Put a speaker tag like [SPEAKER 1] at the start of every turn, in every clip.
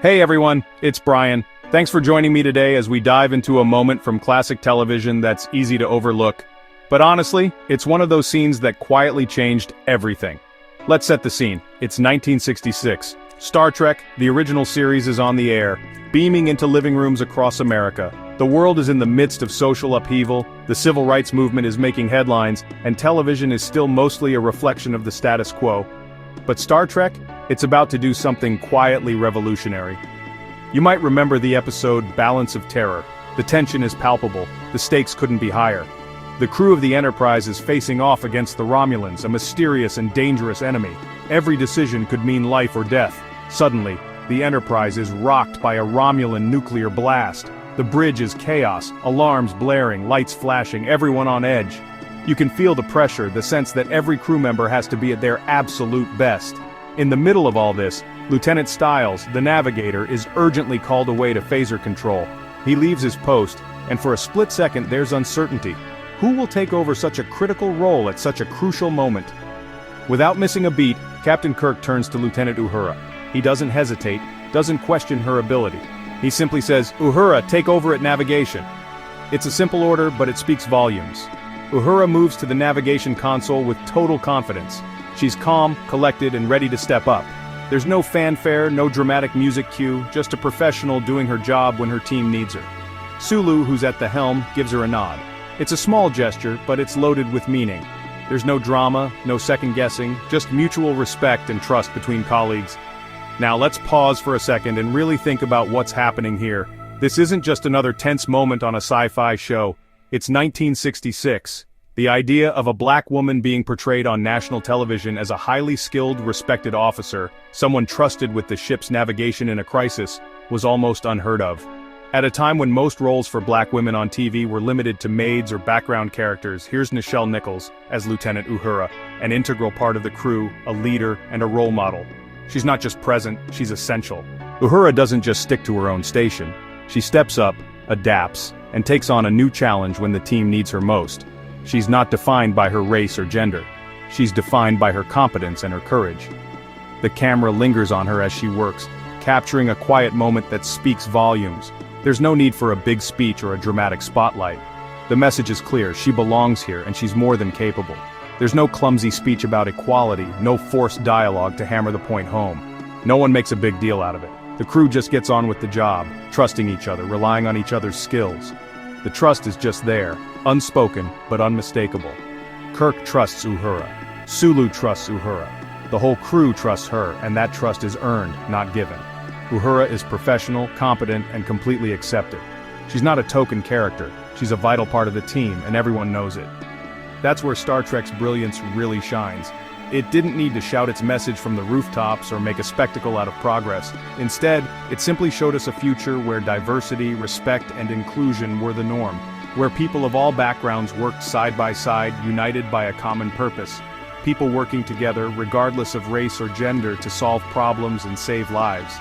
[SPEAKER 1] Hey everyone, it's Brian. Thanks for joining me today as we dive into a moment from classic television that's easy to overlook. But honestly, it's one of those scenes that quietly changed everything. Let's set the scene. It's 1966. Star Trek, the original series, is on the air, beaming into living rooms across America. The world is in the midst of social upheaval, the civil rights movement is making headlines, and television is still mostly a reflection of the status quo. But Star Trek? It's about to do something quietly revolutionary. You might remember the episode Balance of Terror. The tension is palpable, the stakes couldn't be higher. The crew of the Enterprise is facing off against the Romulans, a mysterious and dangerous enemy. Every decision could mean life or death. Suddenly, the Enterprise is rocked by a Romulan nuclear blast. The bridge is chaos, alarms blaring, lights flashing, everyone on edge. You can feel the pressure, the sense that every crew member has to be at their absolute best. In the middle of all this, Lieutenant Stiles, the navigator, is urgently called away to phaser control. He leaves his post, and for a split second there's uncertainty. Who will take over such a critical role at such a crucial moment? Without missing a beat, Captain Kirk turns to Lieutenant Uhura. He doesn't hesitate, doesn't question her ability. He simply says, "Uhura, take over at navigation." It's a simple order, but it speaks volumes. Uhura moves to the navigation console with total confidence. She's calm, collected, and ready to step up. There's no fanfare, no dramatic music cue, just a professional doing her job when her team needs her. Sulu, who's at the helm, gives her a nod. It's a small gesture, but it's loaded with meaning. There's no drama, no second-guessing, just mutual respect and trust between colleagues. Now let's pause for a second and really think about what's happening here. This isn't just another tense moment on a sci-fi show. It's 1966. The idea of a black woman being portrayed on national television as a highly skilled, respected officer, someone trusted with the ship's navigation in a crisis, was almost unheard of. At a time when most roles for black women on TV were limited to maids or background characters, here's Nichelle Nichols as Lieutenant Uhura, an integral part of the crew, a leader, and a role model. She's not just present, she's essential. Uhura doesn't just stick to her own station. She steps up, adapts, and takes on a new challenge when the team needs her most. She's not defined by her race or gender. She's defined by her competence and her courage. The camera lingers on her as she works, capturing a quiet moment that speaks volumes. There's no need for a big speech or a dramatic spotlight. The message is clear, she belongs here and she's more than capable. There's no clumsy speech about equality, no forced dialogue to hammer the point home. No one makes a big deal out of it. The crew just gets on with the job, trusting each other, relying on each other's skills. The trust is just there, unspoken but unmistakable. Kirk trusts Uhura. Sulu trusts Uhura. The whole crew trusts her, and that trust is earned, not given. Uhura is professional, competent, and completely accepted. She's not a token character, she's a vital part of the team, and everyone knows it. That's where Star Trek's brilliance really shines. It didn't need to shout its message from the rooftops or make a spectacle out of progress. Instead, it simply showed us a future where diversity, respect, and inclusion were the norm, where people of all backgrounds worked side by side, united by a common purpose. People working together, regardless of race or gender, to solve problems and save lives.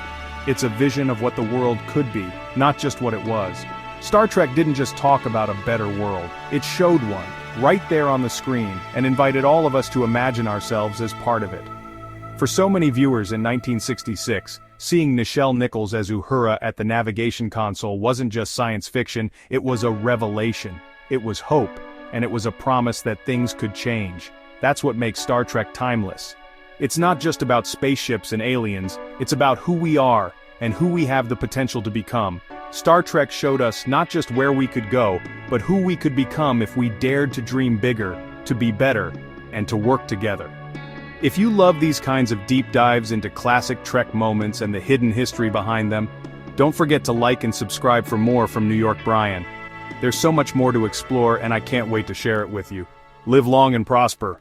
[SPEAKER 1] It's a vision of what the world could be, not just what it was. Star Trek didn't just talk about a better world, it showed one, right there on the screen, and invited all of us to imagine ourselves as part of it. For so many viewers in 1966, seeing Nichelle Nichols as Uhura at the navigation console wasn't just science fiction, it was a revelation. It was hope, and it was a promise that things could change. That's what makes Star Trek timeless. It's not just about spaceships and aliens, it's about who we are, and who we have the potential to become. Star Trek showed us not just where we could go, but who we could become if we dared to dream bigger, to be better, and to work together. If you love these kinds of deep dives into classic Trek moments and the hidden history behind them, don't forget to like and subscribe for more from New York Brian. There's so much more to explore and I can't wait to share it with you. Live long and prosper.